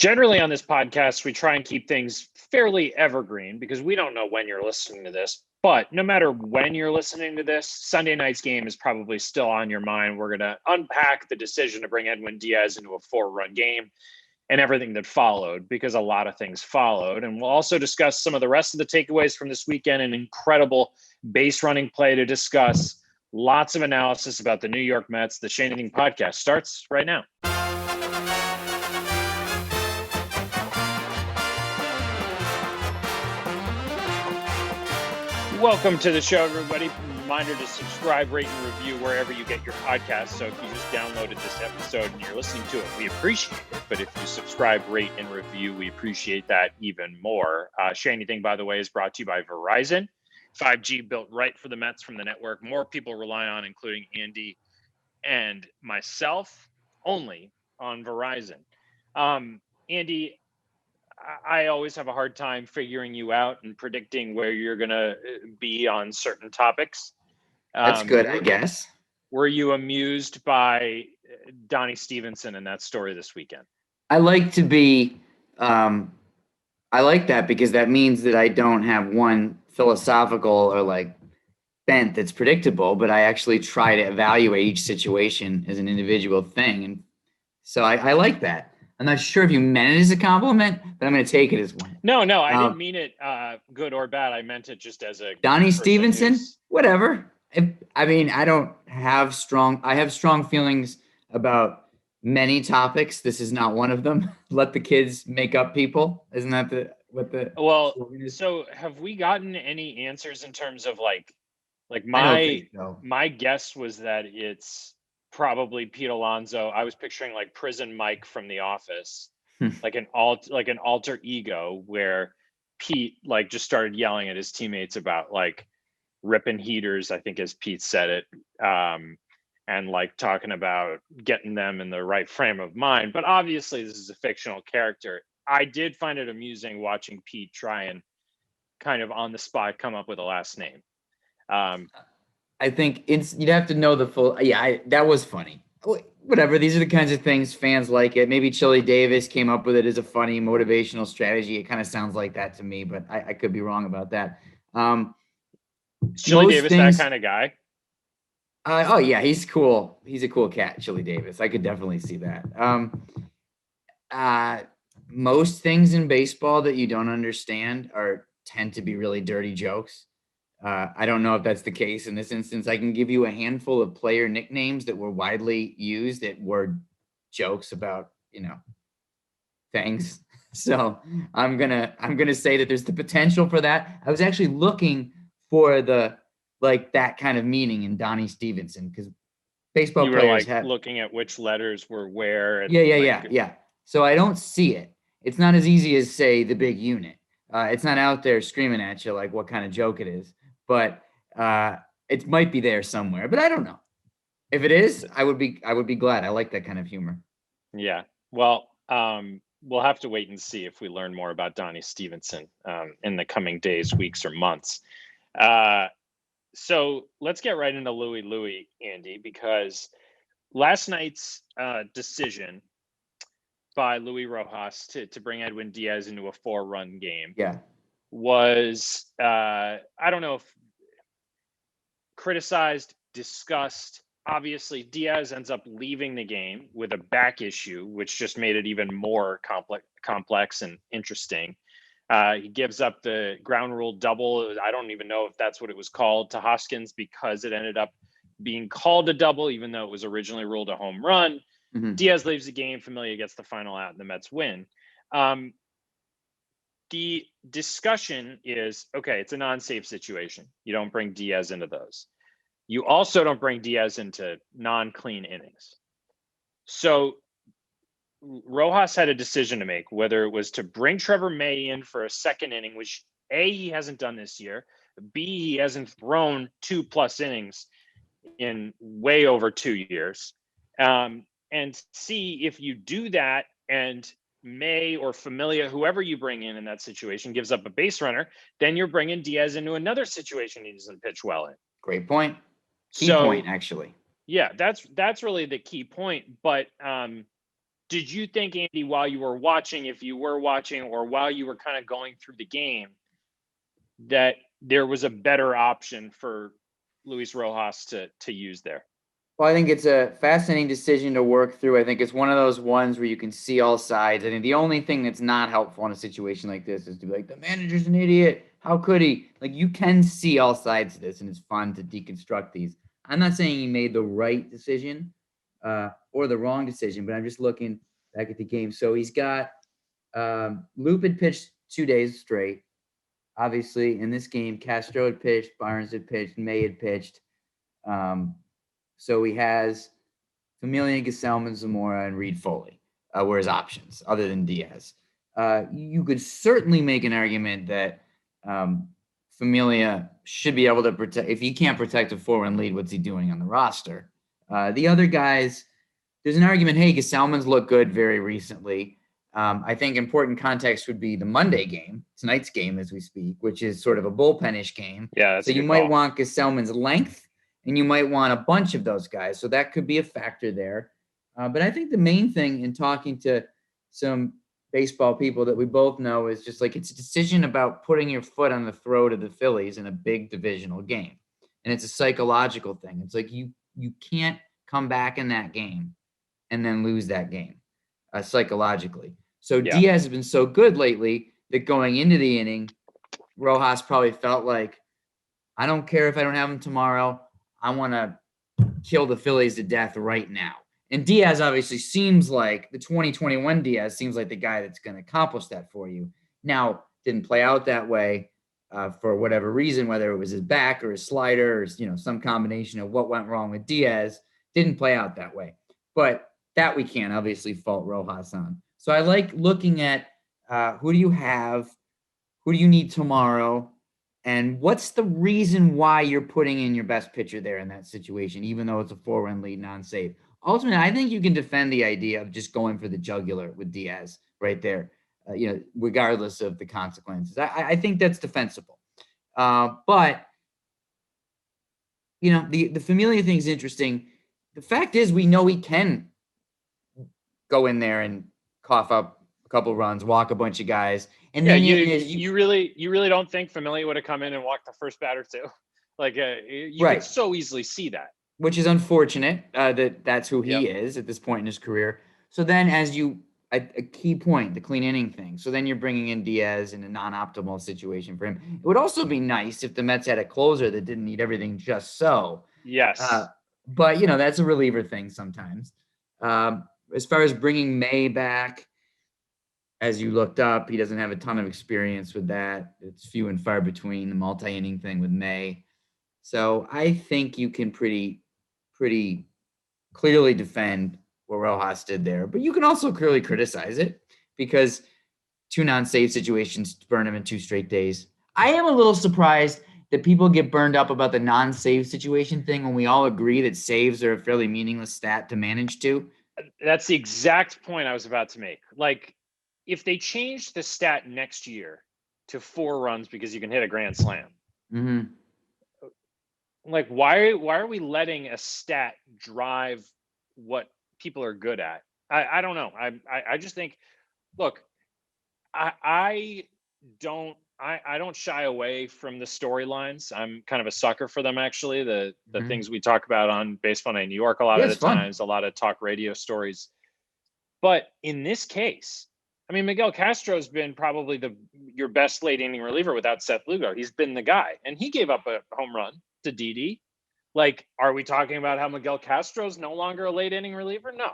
Generally on this podcast, we try and keep things fairly evergreen because we don't know when you're listening to this. But no matter when you're listening to this, Sunday night's game is probably still on your mind. We're going to unpack the decision to bring Edwin Diaz into a 4-run game and everything that followed, because a lot of things followed. And we'll also discuss some of the rest of the takeaways from this weekend, an incredible base running play to discuss. Lots of analysis about the New York Mets. The Shea Anything podcast starts right now. Welcome to the show, everybody. Reminder to subscribe, rate, and review wherever you get your podcasts. So if you just downloaded this episode and you're listening to it, we appreciate it. But if you subscribe, rate, and review, we appreciate that even more. Shea Anything, by the way, is brought to you by Verizon. 5G built right for the Mets from the network. More people rely on, including Andy and myself, only on Verizon. Andy, I always have a hard time figuring you out and predicting where you're going to be on certain topics. That's good, I guess. Were you amused by Donnie Stevenson and that story this weekend? I like to be, I like that because that means that I don't have one philosophical or bent that's predictable, but I actually try to evaluate each situation as an individual thing. And so I like that. I'm not sure if you meant it as a compliment, but I'm going to take it as one. No, I didn't mean it good or bad. I meant it just as a Donnie Stevenson, whatever. I don't have I have strong feelings about many topics. This is not one of them. Let the kids make up people. Isn't that so have we gotten any answers in terms of my guess was that it's probably Pete Alonso. I was picturing Prison Mike from The Office, like an alter ego where Pete just started yelling at his teammates about ripping heaters, I think as Pete said it, and talking about getting them in the right frame of mind. But obviously this is a fictional character. I did find it amusing watching Pete try and kind of on the spot come up with a last name. I think you'd have to know the full. Yeah, that was funny. Whatever. These are the kinds of things fans like it. Maybe Chili Davis came up with it as a funny motivational strategy. It kind of sounds like that to me, but I could be wrong about that. Chili Davis, that kind of guy. Oh yeah, he's cool. He's a cool cat, Chili Davis. I could definitely see that. Most things in baseball that you don't understand tend to be really dirty jokes. I don't know if that's the case in this instance. I can give you a handful of player nicknames that were widely used that were jokes about, things. So I'm gonna say that there's the potential for that. I was actually looking for that kind of meaning in Donnie Stevenson because baseball players have looking at which letters were where. And yeah. So I don't see it. It's not as easy as say the big unit. It's not out there screaming at you what kind of joke it is. But it might be there somewhere, but I don't know. If it is, I would be glad. I like that kind of humor. Yeah. Well, we'll have to wait and see if we learn more about Donnie Stevenson in the coming days, weeks, or months. So let's get right into Louie, Andy, because last night's decision by Luis Rojas to bring Edwin Diaz into a 4-run game. Yeah. Was I don't know if criticized, discussed. Obviously, Diaz ends up leaving the game with a back issue, which just made it even more complex and interesting. He gives up the ground rule double. I don't even know if that's what it was called to Hoskins because it ended up being called a double, even though it was originally ruled a home run. Mm-hmm. Diaz leaves the game. Familia gets the final out, and the Mets win. The discussion is, okay, it's a non-safe situation. You don't bring Diaz into those. You also don't bring Diaz into non-clean innings. So Rojas had a decision to make, whether it was to bring Trevor May in for a second inning, which A, he hasn't done this year. B, he hasn't thrown 2+ innings in way over 2 years. And C, if you do that and May or Familia, whoever you bring in that situation, gives up a base runner, then you're bringing Diaz into another situation he doesn't pitch well in. Great point. Key point, actually. Yeah, that's really the key point. But did you think, Andy, while you were watching, if you were watching, or while you were kind of going through the game, that there was a better option for Luis Rojas to use there? Well, I think it's a fascinating decision to work through. I think it's one of those ones where you can see all sides. I think the only thing that's not helpful in a situation like this is to be like, the manager's an idiot. How could he? Like, you can see all sides of this, and it's fun to deconstruct these. I'm not saying he made the right decision or the wrong decision, but I'm just looking back at the game. So he's got Loop had pitched 2 days straight. Obviously, in this game, Castro had pitched, Barnes had pitched, May had pitched. So he has Familia, Gesellman, Zamora, and Reed Foley were his options, other than Diaz. You could certainly make an argument that Familia should be able to protect. If he can't protect a 4-run lead, what's he doing on the roster? The other guys, there's an argument, hey, Gesellman's looked good very recently. I think important context would be the Monday game, tonight's game as we speak, which is sort of a bullpen-ish game. Yeah, so you might want Gesellman's length, and you might want a bunch of those guys. So that could be a factor there. But I think the main thing in talking to some baseball people that we both know is just like, it's a decision about putting your foot on the throat of the Phillies in a big divisional game. And it's a psychological thing. It's like you can't come back in that game and then lose that game psychologically. So yeah. Diaz has been so good lately that going into the inning, Rojas probably felt like, I don't care if I don't have him tomorrow. I want to kill the Phillies to death right now. And Diaz obviously seems like the 2021 Diaz seems like the guy that's going to accomplish that for you. Now, didn't play out that way for whatever reason, whether it was his back or his slider or, some combination of what went wrong with Diaz, didn't play out that way. But that we can't obviously fault Rojas on. So I like looking at who do you have, who do you need tomorrow, and what's the reason why you're putting in your best pitcher there in that situation, even though it's a 4-run lead, non-safe. Ultimately, I think you can defend the idea of just going for the jugular with Diaz right there, regardless of the consequences. I think that's defensible. But, the Familia thing is interesting. The fact is we know he can go in there and cough up a couple runs, walk a bunch of guys. And then you really don't think Familia would have come in and walked the first batter too? Like you could so easily see that. Which is unfortunate that's who he is at this point in his career. So then a key point, the clean inning thing. So then you're bringing in Diaz in a non-optimal situation for him. It would also be nice if the Mets had a closer that didn't need everything just so. Yes. But, that's a reliever thing sometimes. As far as bringing May back, as you looked up, he doesn't have a ton of experience with that. It's few and far between, the multi-inning thing with May. So I think you can pretty clearly defend what Rojas did there. But you can also clearly criticize it because 2 non-save situations burn him in 2 straight days. I am a little surprised that people get burned up about the non-save situation thing when we all agree that saves are a fairly meaningless stat to manage to. That's the exact point I was about to make. Like, if they change the stat next year to 4 runs because you can hit a grand slam, like why are we letting a stat drive what people are good at? I don't know. I just think, look, I don't shy away from the storylines. I'm kind of a sucker for them, actually. The things we talk about on Baseball Night in New York a lot of the times, a lot of talk radio stories. But in this case, I mean, Miguel Castro's been probably your best late inning reliever without Seth Lugo. He's been the guy, and he gave up a home run to Didi. Like, are we talking about how Miguel Castro's no longer a late inning reliever? No.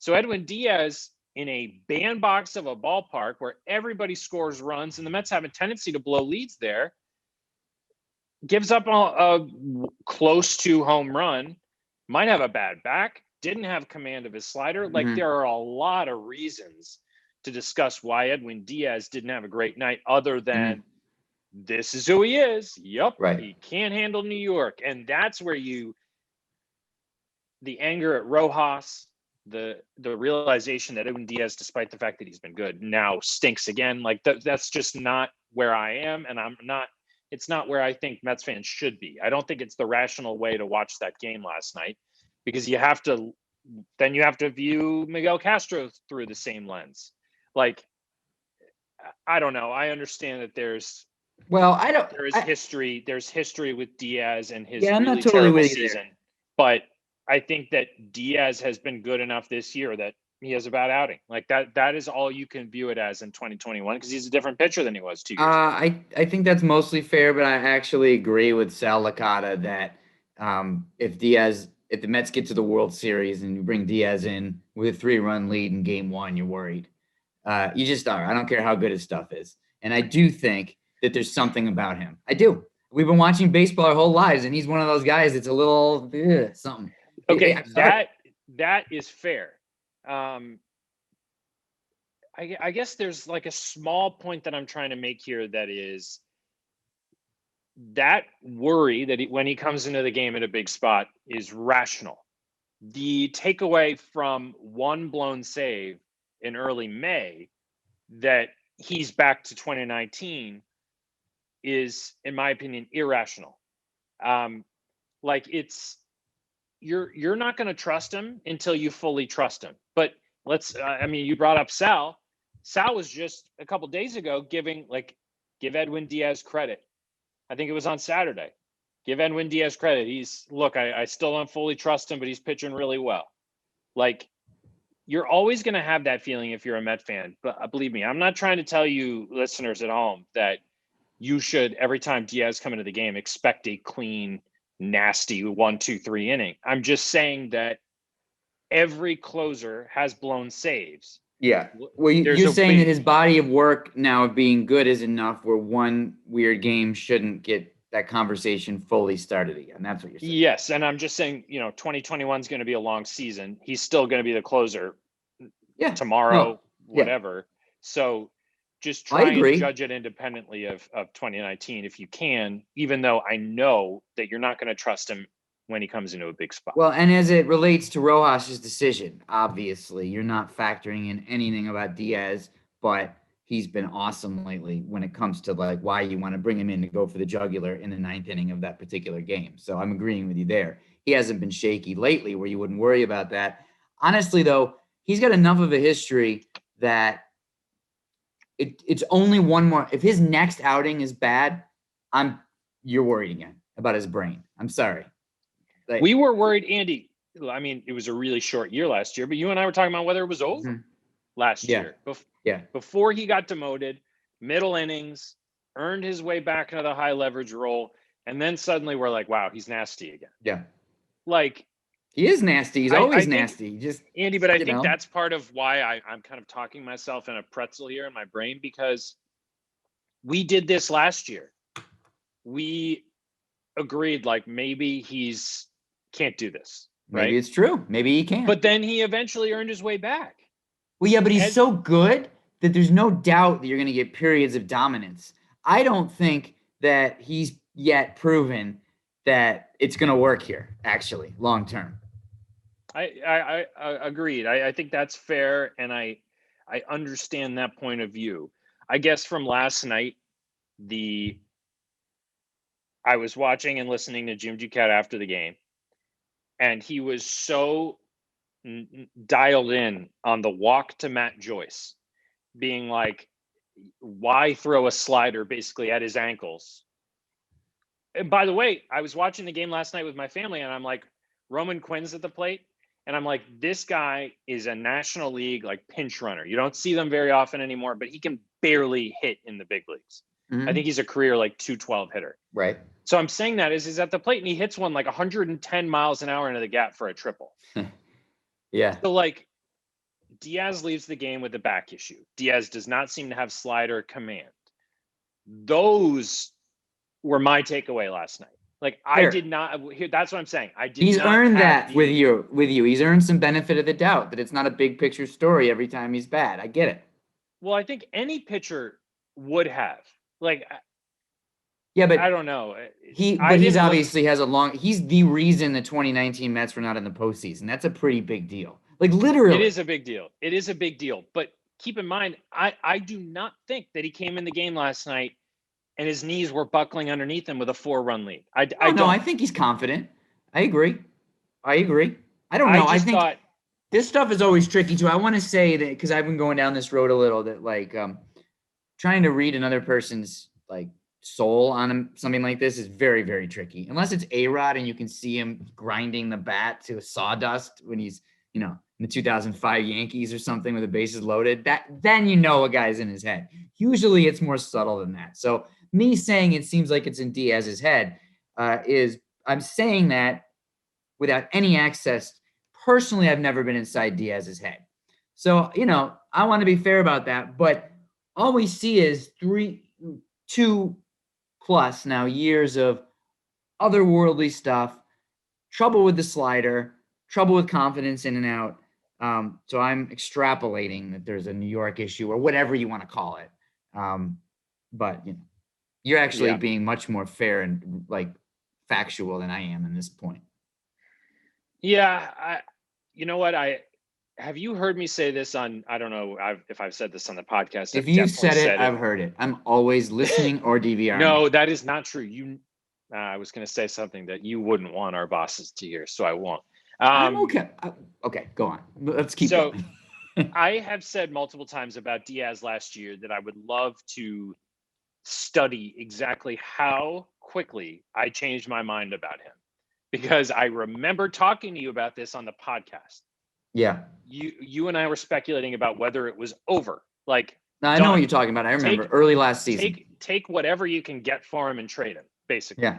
So Edwin Diaz, in a bandbox of a ballpark where everybody scores runs and the Mets have a tendency to blow leads there, gives up a close to home run, might have a bad back, didn't have command of his slider. Like, there are a lot of reasons to discuss why Edwin Diaz didn't have a great night other than this is who he is. Yep. Right. He can't handle New York. And that's where the anger at Rojas, the realization that Edwin Diaz, despite the fact that he's been good, now stinks again. Like that's just not where I am. And it's not where I think Mets fans should be. I don't think it's the rational way to watch that game last night, because you have to then you have to view Miguel Castro through the same lens. Like, I don't know. I understand that there's history. There's history with Diaz and his I'm really not totally terrible with you season. there. But I think that Diaz has been good enough this year that he has a bad outing. Like that is all you can view it as in 2021, because he's a different pitcher than he was 2 years ago. I think that's mostly fair, but I actually agree with Sal Licata that if the Mets get to the World Series and you bring Diaz in with a 3-run lead in Game 1, you're worried. You just are. I don't care how good his stuff is. And I do think that there's something about him. I do. We've been watching baseball our whole lives, and he's one of those guys that's a little something. Okay, that is fair. I guess there's like a small point that I'm trying to make here, that is that worry that when he comes into the game at a big spot is rational. The takeaway from one blown save in early May that he's back to 2019 is, in my opinion, irrational. Like, it's you're not going to trust him until you fully trust him. But you brought up Sal. Sal was just a couple days ago give Edwin Diaz credit. I think it was on Saturday. Give Edwin Diaz credit. I still don't fully trust him, but he's pitching really well. Like, you're always going to have that feeling if you're a Met fan. But believe me, I'm not trying to tell you listeners at home that you should, every time Diaz come into the game, expect a clean, nasty 1, 2, 3 inning. I'm just saying that every closer has blown saves. Yeah. Well, you're saying that his body of work now of being good is enough where one weird game shouldn't get that conversation fully started again. That's what you're saying. Yes. And I'm just saying, 2021 is going to be a long season. He's still going to be the closer tomorrow, whatever. So just try and judge it independently of 2019 if you can, even though I know that you're not going to trust him when he comes into a big spot. Well, and as it relates to Rojas's decision, obviously you're not factoring in anything about Diaz, but he's been awesome lately when it comes to like why you want to bring him in to go for the jugular in the 9th inning of that particular game. So I'm agreeing with you there. He hasn't been shaky lately where you wouldn't worry about that. Honestly, though, he's got enough of a history that it's only one more. If his next outing is bad, you're worried again about his brain. I'm sorry. We were worried, Andy. I mean, it was a really short year last year, but you and I were talking about whether it was over last year. Before he got demoted, middle innings, earned his way back into the high leverage role, and then suddenly we're like, wow, he's nasty again. Yeah. Like, he is nasty. He's always nasty. Andy, but I think that's part of why I'm kind of talking myself in a pretzel here in my brain, because we did this last year. We agreed, like, maybe he's can't do this. Right? Maybe it's true. Maybe he can. But then he eventually earned his way back. Well, yeah, but he's so good that there's no doubt that you're going to get periods of dominance. I don't think that he's yet proven that it's going to work here, actually, long term. I agreed. I think that's fair, and I understand that point of view. I guess from last night, I was watching and listening to Jim Duquette after the game, and he was so dialed in on the walk to Matt Joyce, being like, why throw a slider basically at his ankles? And by the way, I was watching the game last night with my family, and I'm like, Roman Quinn's at the plate. And I'm like, this guy is a National League like pinch runner. You don't see them very often anymore, but he can barely hit in the big leagues. I think he's a career like 212 hitter. Right. So I'm saying that is he's at the plate and he hits one like 110 miles an hour into the gap for a triple. Yeah. So like, Diaz leaves the game with a back issue. Diaz does not seem to have slider command. Those were my takeaway last night. Like, I did not. That's what I'm saying. He's earned that with you. He's earned some benefit of the doubt that it's not a big picture story every time he's bad. I get it. Well, I think any pitcher would have. Like, yeah, but I don't know. He's the reason the 2019 Mets were not in the postseason. That's a pretty big deal. Like, literally. It is a big deal. It is a big deal. But keep in mind, I do not think that he came in the game last night and his knees were buckling underneath him with a 4-run lead. I don't. I think he's confident. I agree. I don't know. This stuff is always tricky too. I want to say that because I've been going down this road a little, that like trying to read another person's like soul on something like this is very, very tricky. Unless it's A-Rod and you can see him grinding the bat to sawdust when he's, in the 2005 Yankees or something with the bases loaded. Then a guy's in his head. Usually it's more subtle than that. So me saying it seems like it's in Diaz's head is I'm saying that without any access. Personally, I've never been inside Diaz's head. So, I want to be fair about that. But all we see is 2+ now years of otherworldly stuff, trouble with the slider, trouble with confidence in and out. So I'm extrapolating that there's a New York issue or whatever you want to call it. But, you're actually being much more fair and like factual than I am in this point. Yeah, you know what? Have you heard me say this on? I don't know if I've said this on the podcast. If you've said it, I've heard it. I'm always listening or DVRing. No, that is not true. I was going to say something that you wouldn't want our bosses to hear, so I won't. I'm okay. Okay, go on. Let's keep going. I have said multiple times about Diaz last year that I would love to study exactly how quickly I changed my mind about him. Because I remember talking to you about this on the podcast. Yeah. You and I were speculating about whether it was over. Like, now, I know what you're talking about. I remember early last season. Take whatever you can get for him and trade him, basically. Yeah.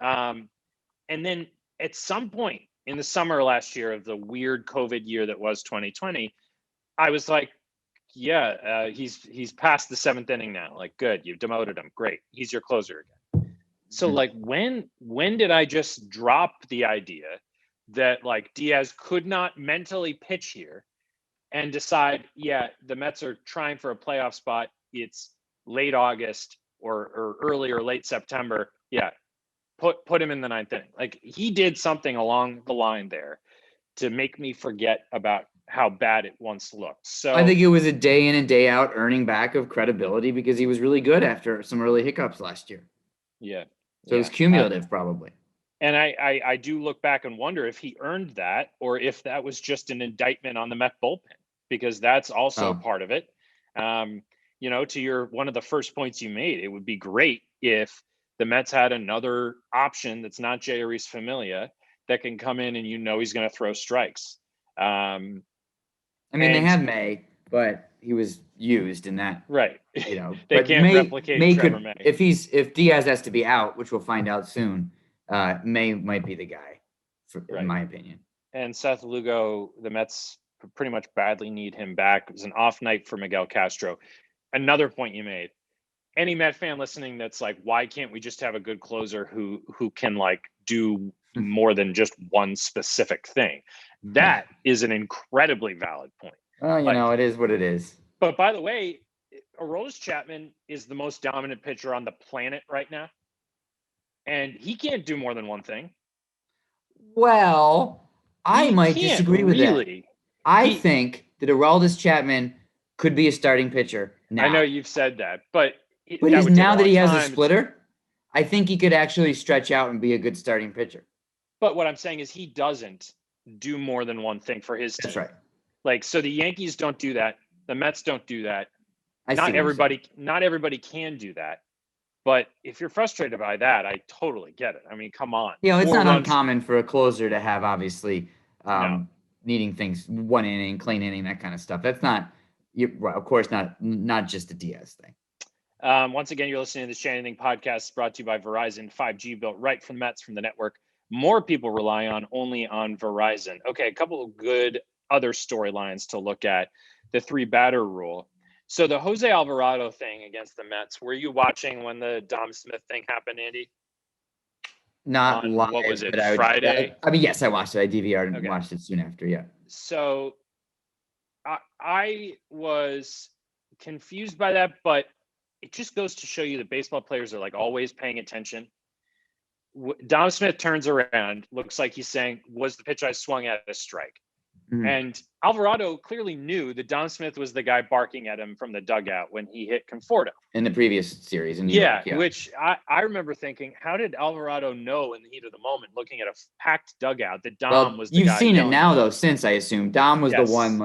And then at some point in the summer last year of the weird COVID year that was 2020, I was like, he's past the 7th inning now. Like, good, you've demoted him. Great. He's your closer again. So like when did I just drop the idea that like Diaz could not mentally pitch here and decide, the Mets are trying for a playoff spot. It's late August or early or late September. Yeah. Put him in the 9th inning. Like he did something along the line there to make me forget about how bad it once looked. So I think it was a day in and day out earning back of credibility because he was really good after some early hiccups last year. Yeah. So it was cumulative, probably. And I do look back and wonder if he earned that or if that was just an indictment on the Met bullpen, because that's also part of it. To one of the first points you made, it would be great if the Mets had another option that's not Jeurys Familia that can come in and he's going to throw strikes. They had May, but he was used in that. Right. They can't replicate Trevor May. If Diaz has to be out, which we'll find out soon, May might be the guy, in my opinion. And Seth Lugo, the Mets pretty much badly need him back. It was an off night for Miguel Castro. Another point you made. Any Met fan listening that's like, why can't we just have a good closer who can like do more than just one specific thing? That is an incredibly valid point. Well, it is what it is. But by the way, Aroldis Chapman is the most dominant pitcher on the planet right now. And he can't do more than one thing. Well, I might disagree with that. I think that Aroldis Chapman could be a starting pitcher now. I know you've said that, but now that he has a splitter, I think he could actually stretch out and be a good starting pitcher. But what I'm saying is he doesn't do more than one thing for his team. That's right. Like, so the Yankees don't do that. The Mets don't do that. Not everybody can do that. But if you're frustrated by that, I totally get it. I mean, come on. It's not uncommon for a closer to have obviously needing things 1 inning, clean inning, that kind of stuff. That's not, of course, not just a Diaz thing. Once again, you're listening to the Shea Anything podcast brought to you by Verizon. 5G built right from the Mets, from the network more people rely on, only on Verizon. Okay, a couple of good other storylines to look at. The 3-batter rule. So the Jose Alvarado thing against the Mets, were you watching when the Dom Smith thing happened, Andy? Not live. What was it, Friday? Yes, I watched it. I DVR'd and watched it soon after, yeah. So I was confused by that, but it just goes to show you that baseball players are like always paying attention. Dom Smith turns around, looks like he's saying, was the pitch I swung at a strike? And Alvarado clearly knew that Dom Smith was the guy barking at him from the dugout when he hit Conforto. In the previous series in New York. Yeah, which I remember thinking, how did Alvarado know in the heat of the moment, looking at a packed dugout, that Dom was the guy? You've seen it now, though, since I assume. Dom was the one,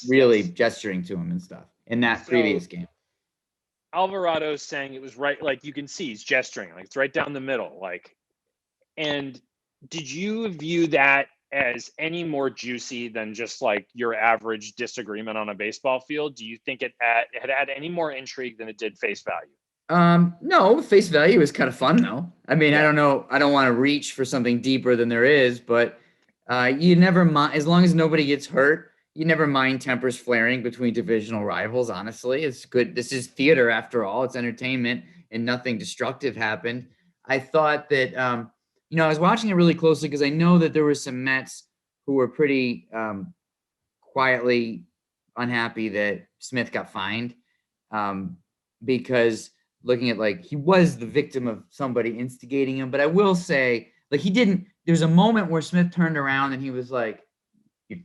really gesturing to him and stuff in that previous game. Alvarado's saying it was right, like you can see he's gesturing, like it's right down the middle. Like, and did you view that as any more juicy than just like your average disagreement on a baseball field? Do you think it had any more intrigue than it did face value? No, face value is kind of fun though. I mean, I don't know. I don't want to reach for something deeper than there is, but you never mind, as long as nobody gets hurt, you never mind tempers flaring between divisional rivals. Honestly, it's good. This is theater after all. It's entertainment, and nothing destructive happened. I thought that, I was watching it really closely because I know that there were some Mets who were pretty quietly unhappy that Smith got fined because looking at, like, he was the victim of somebody instigating him. But I will say, like, there's a moment where Smith turned around and he was like,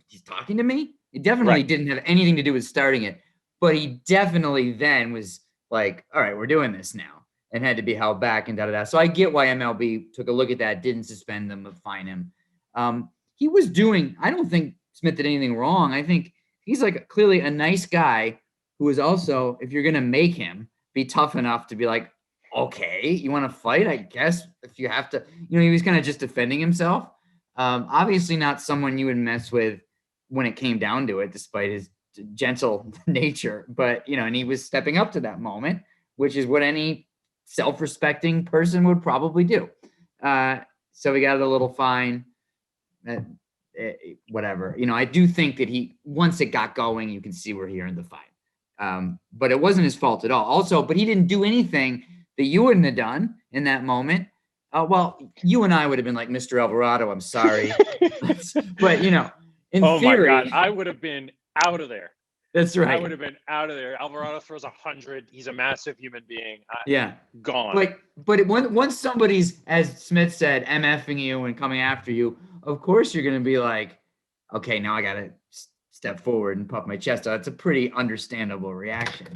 he's talking to me? It definitely didn't have anything to do with starting it. But he definitely then was like, all right, we're doing this now, and had to be held back and da-da-da. So I get why MLB took a look at that, didn't suspend him, but fine him. He was I don't think Smith did anything wrong. I think he's like clearly a nice guy who is also, if you're going to make him, be tough enough to be like, okay, you want to fight? I guess if you have to, he was kind of just defending himself. Obviously not someone you would mess with when it came down to it, despite his gentle nature, but, and he was stepping up to that moment, which is what any self-respecting person would probably do. So we got a little fine, whatever. I do think that once it got going, you can see we're here in the fine. But it wasn't his fault at all. Also, but he didn't do anything that you wouldn't have done in that moment. Well, you and I would have been like, Mr. Alvarado, I'm sorry. But, in theory. My God, I would have been out of there. That's right. I would have been out of there. Alvarado throws 100. He's a massive human being. Gone. But once somebody's, as Smith said, MFing you and coming after you, of course you're going to be like, okay, now I got to step forward and puff my chest out. That's a pretty understandable reaction.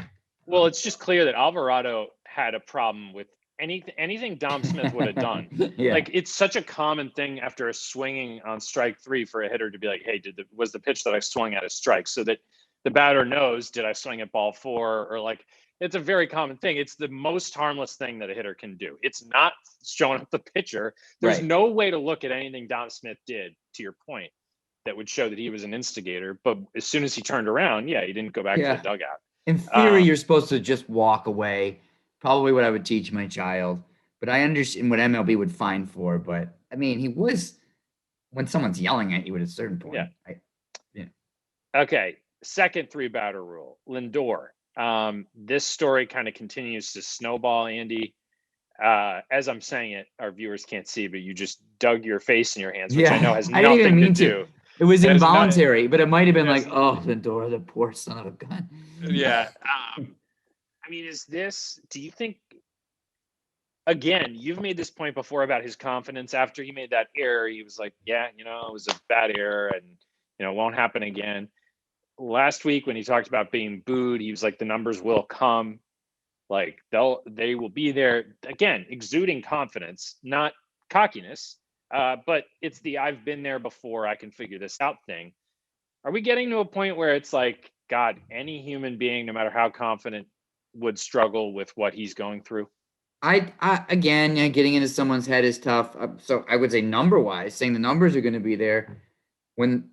Well, it's just clear that Alvarado had a problem with anything Dom Smith would have done. Like, it's such a common thing after a swinging on strike 3 for a hitter to be like, hey, was the pitch that I swung at a strike? So that the batter knows, did I swing at ball 4? Or like, it's a very common thing. It's the most harmless thing that a hitter can do. It's not showing up the pitcher. There's no way to look at anything Dom Smith did, to your point, that would show that he was an instigator. But as soon as he turned around, he didn't go back to the dugout. In theory, you're supposed to just walk away. Probably what I would teach my child. But I understand what MLB would fine for. But, I mean, he was, when someone's yelling at you at a certain point. Okay. Second 3-batter rule, Lindor. This story kind of continues to snowball, Andy. As I'm saying it, our viewers can't see, but you just dug your face in your hands, which I know has nothing to do. It was involuntary, but it might have been like, oh, Lindor, the poor son of a gun. I mean, do you think, again, you've made this point before about his confidence after he made that error. He was like, it was a bad error and, it won't happen again. Last week when he talked about being booed, he was like, the numbers will come. Like they will be there. Again, exuding confidence, not cockiness, but it's the I've been there before, I can figure this out thing. Are we getting to a point where it's like, God, any human being, no matter how confident, would struggle with what he's going through? Again, getting into someone's head is tough. So I would say number-wise, saying the numbers are going to be there. When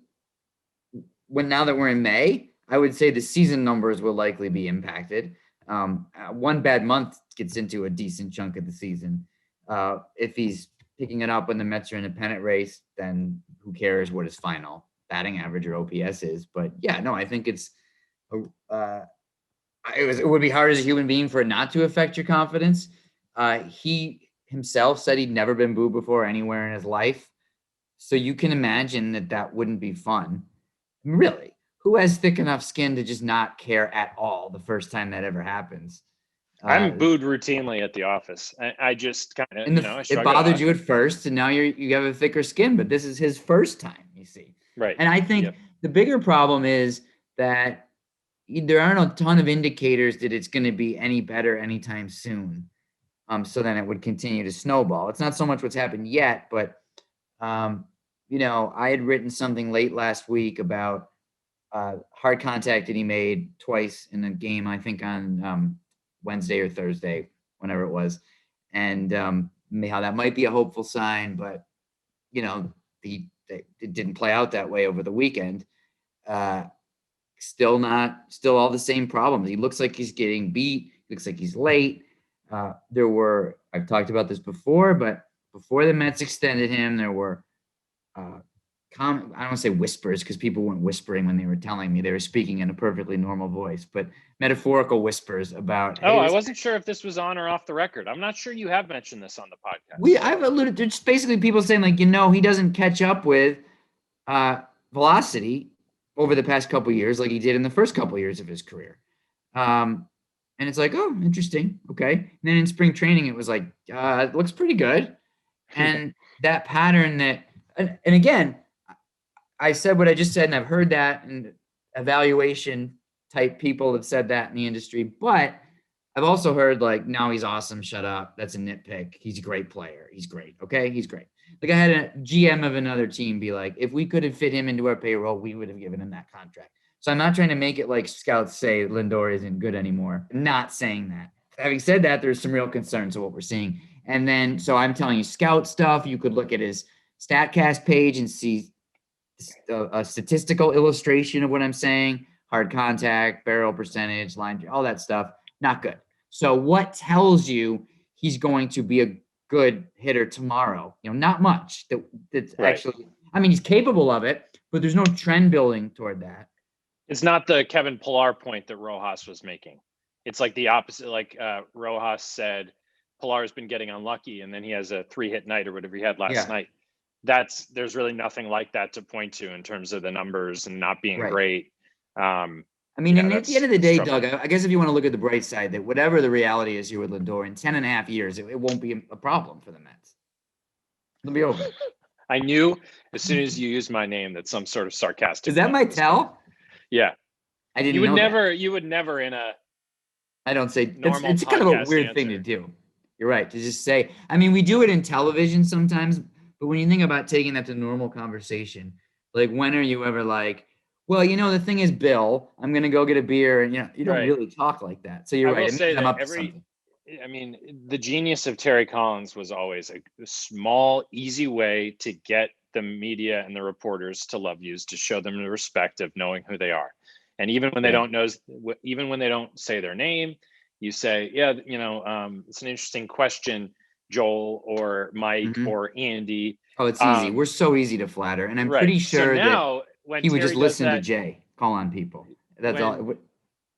now that we're in May, I would say the season numbers will likely be impacted. One bad month gets into a decent chunk of the season. If he's picking it up when the Mets are in a pennant race, then who cares what his final batting average or OPS is? But I think it would be hard as a human being for it not to affect your confidence. He himself said he'd never been booed before anywhere in his life. So you can imagine that wouldn't be fun. Really, who has thick enough skin to just not care at all the first time that ever happens? I'm booed routinely at the office. I just kind of, it bothered you at first, and now you have a thicker skin, but this is his first time, you see. Right. And I think the bigger problem is that there aren't a ton of indicators that it's going to be any better anytime soon. So then it would continue to snowball. It's not so much what's happened yet, but I had written something late last week about hard contact that he made twice in a game, I think on Wednesday or Thursday, whenever it was, and how that might be a hopeful sign, but it didn't play out that way over the weekend. Still all the same problems. He looks like he's getting beat. Looks like he's late. I've talked about this before, but before the Mets extended him, there were I don't want to say whispers because people weren't whispering when they were telling me. They were speaking in a perfectly normal voice, but metaphorical whispers about. Oh, I wasn't sure if this was on or off the record. I'm not sure you have mentioned this on the podcast. I've alluded to just basically people saying he doesn't catch up with velocity over the past couple of years like he did in the first couple of years of his career. And it's like, oh, interesting. Okay. And then in spring training, it was like, it looks pretty good. And that pattern and again, I said what I just said, and I've heard that, and evaluation type people have said that in the industry, but I've also heard no, he's awesome. Shut up. That's a nitpick. He's a great player. He's great. Okay. He's great. I had a GM of another team be like, if we could have fit him into our payroll, we would have given him that contract. So I'm not trying to make it like scouts say Lindor isn't good anymore. I'm not saying that. Having said that, there's some real concerns of what we're seeing. And then, so I'm telling you scout stuff. You could look at his StatCast page and see a statistical illustration of what I'm saying. Hard contact, barrel percentage, line, all that stuff. Not good. So what tells you he's going to be a good hitter tomorrow? Not much. That's right. Actually, he's capable of it, but there's no trend building toward that. It's not the Kevin Pillar point that Rojas was making. It's like the opposite. Like Rojas said, Pillar's been getting unlucky, and then he has a 3-hit night or whatever he had last night. There's really nothing like that to point to in terms of the numbers and not being great. At the end of the day, Doug, I guess if you want to look at the bright side, that whatever the reality is here with Lindor, in 10 and a half years, it won't be a problem for the Mets. It'll be over. I knew as soon as you used my name that some sort of sarcastic. Is that my tell? Yeah. I didn't you would know never, that. You would never in a. I don't say it's kind of a weird thing to do. You're right. To just say, we do it in television sometimes, but when you think about taking that to normal conversation, like when are you ever like, well, the thing is, Bill, I'm going to go get a beer. And, you don't really talk like that. So you're right. I'm up to something. The genius of Terry Collins was always a small, easy way to get the media and the reporters to love you, to show them the respect of knowing who they are. And even when they don't know, even when they don't say their name, you say, it's an interesting question, Joel or Mike or Andy. Oh, it's easy. We're so easy to flatter. And I'm pretty sure that he would just listen to Jay, call on people. That's all.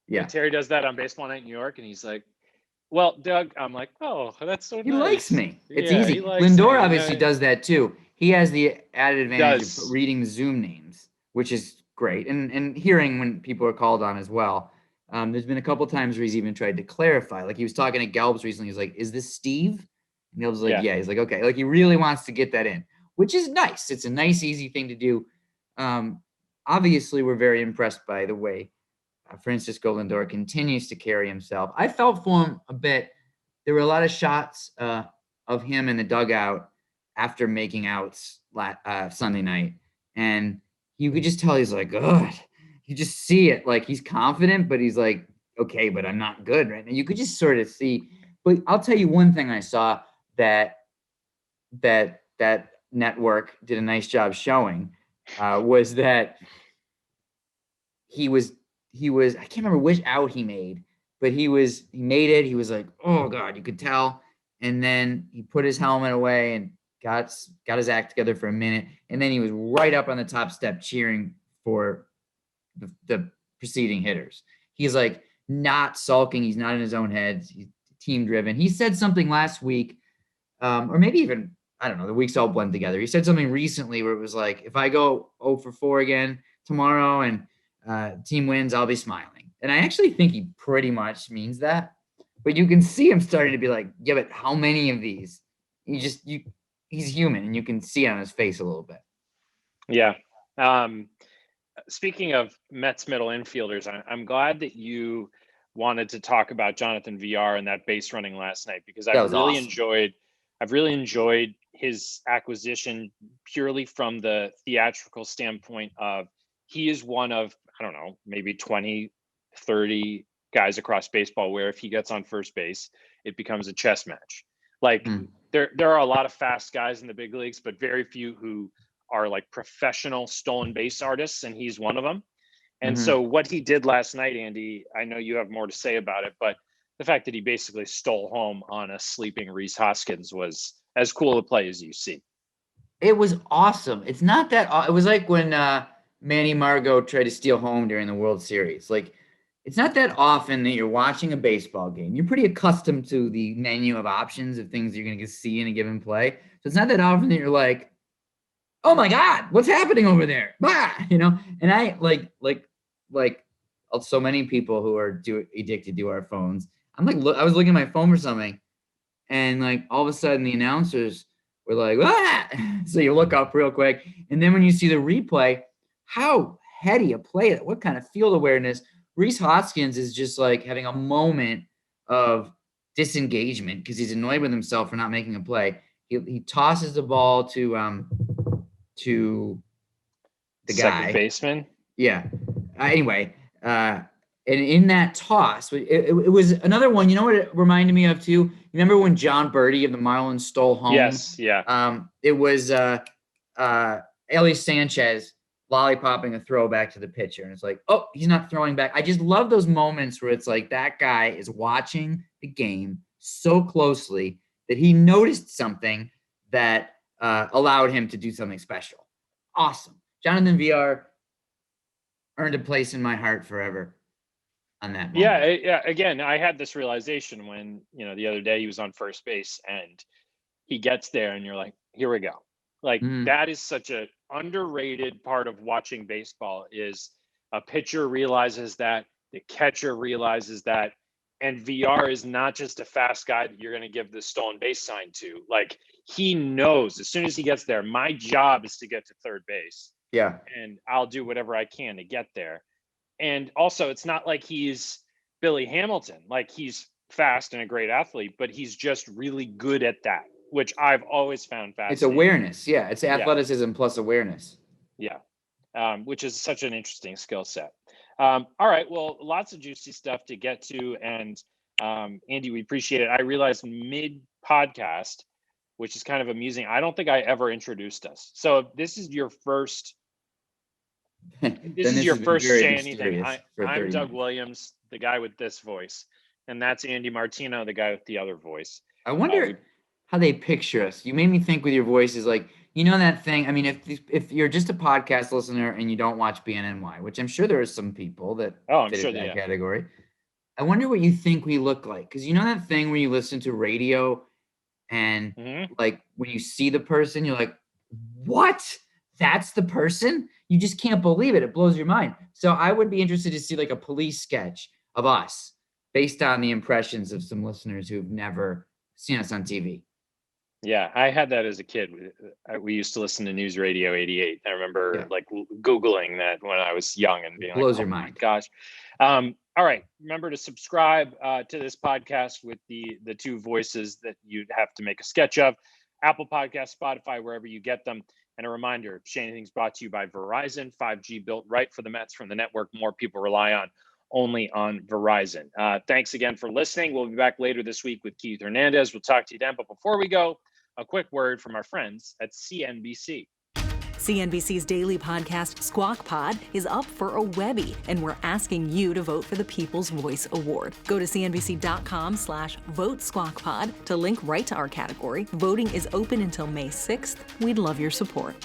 Yeah. Terry does that on Baseball Night in New York, and he's like, well, Doug, I'm like, oh, that's so nice. He likes me. It's easy. Lindor obviously does that too. He has the added advantage of reading the Zoom names, which is great. And hearing when people are called on as well. There's been a couple times where he's even tried to clarify. Like he was talking to Gelbs recently. He's like, is this Steve? And Gelbs was like, yeah. He's like, okay. Like he really wants to get that in, which is nice. It's a nice, easy thing to do. Obviously, we're very impressed by the way Francisco Lindor continues to carry himself. I felt for him a bit. There were a lot of shots of him in the dugout after making outs Sunday night. And you could just tell he's like, God. You just see it. Like he's confident, but he's like, okay, but I'm not good right now. You could just sort of see. But I'll tell you one thing I saw that network did a nice job showing was that he was I can't remember which out he made, but he made it. He was like, oh God, you could tell. And then he put his helmet away and got his act together for a minute. And then he was right up on the top step cheering for the preceding hitters. He's like not sulking. He's not in his own head. He's team driven. He said something last week, or maybe even, I don't know, the weeks all blend together. He said something recently where it was like, if I go 0 for 4 again tomorrow and team wins, I'll be smiling. And I actually think he pretty much means that, but you can see him starting to be like, yeah, but how many of these? He's human and you can see it on his face a little bit. Yeah. speaking of Mets middle infielders, I'm glad that you wanted to talk about Jonathan Villar and that base running last night, because That was awesome. I've really enjoyed his acquisition purely from the theatrical standpoint of he is one of, I don't know, maybe 20, 30 guys across baseball where if he gets on first base, it becomes a chess match. Like there are a lot of fast guys in the big leagues, but very few who are like professional stolen base artists, and he's one of them. And so what he did last night, Andy, I know you have more to say about it, but the fact that he basically stole home on a sleeping Rhys Hoskins was as cool a play as you see. It was awesome. It's not that it was like when Manny Margot tried to steal home during the World Series. Like, it's not that often that you're watching a baseball game. You're pretty accustomed to the menu of options of things you're going to see in a given play. So it's not that often that you're like, oh my God, what's happening over there? Bah! And I like so many people who are addicted to our phones. I'm like, I was looking at my phone for something, and like all of a sudden the announcers were like, ah! So you look up real quick, and then when you see the replay, how heady a play, what kind of field awareness. Rhys Hoskins is just like having a moment of disengagement because he's annoyed with himself for not making a play. He tosses the ball to the second guy. baseman. Yeah. Anyway, and in that toss, it was another one. You know what it reminded me of too? You remember when John Birdie of the Marlins stole home? Yes. Yeah. It was Eli Sanchez lollipopping a throw back to the pitcher, and it's like, oh, he's not throwing back. I just love those moments where it's like that guy is watching the game so closely that he noticed something that allowed him to do something special. Awesome. Jonathan Villar earned a place in my heart forever on that moment. Yeah. Again, I had this realization when, the other day he was on first base and he gets there and you're like, here we go. Like that is such a underrated part of watching baseball is a pitcher realizes that, the catcher realizes that, and Villar is not just a fast guy that you're going to give the stolen base sign to. Like he knows as soon as he gets there, my job is to get to third base. Yeah. And I'll do whatever I can to get there. And also it's not like he's Billy Hamilton, like he's fast and a great athlete, but he's just really good at that, which I've always found fascinating. It's awareness. Yeah. It's athleticism plus awareness. Yeah. Which is such an interesting skill set. All right. Well, lots of juicy stuff to get to. And Andy, we appreciate it. I realized mid-podcast, which is kind of amusing, I don't think I ever introduced us. So if this is your first, Shea Anything. I'm Doug Williams, the guy with this voice. And that's Andy Martino, the guy with the other voice. I wonder how they picture us. You made me think with your voice is like, that thing. I mean, if you're just a podcast listener and you don't watch BNNY, which I'm sure there are some people that fit in that category. I wonder what you think we look like. Because that thing where you listen to radio and like when you see the person, you're like, what? That's the person? You just can't believe it. It blows your mind. So I would be interested to see like a police sketch of us based on the impressions of some listeners who've never seen us on TV. Yeah, I had that as a kid. We used to listen to News Radio 88. I remember like Googling that when I was young and being blows like, your mind. Gosh. All right. Remember to subscribe to this podcast with the two voices that you'd have to make a sketch of. Apple Podcasts, Spotify, wherever you get them. And a reminder, Shea Anything's brought to you by Verizon, 5G built right for the Mets from the network more people rely on, only on Verizon. Thanks again for listening. We'll be back later this week with Keith Hernandez. We'll talk to you then. But before we go, a quick word from our friends at CNBC. CNBC's daily podcast, Squawk Pod, is up for a Webby, and we're asking you to vote for the People's Voice Award. Go to cnbc.com/vote Squawk Pod to link right to our category. Voting is open until May 6th. We'd love your support.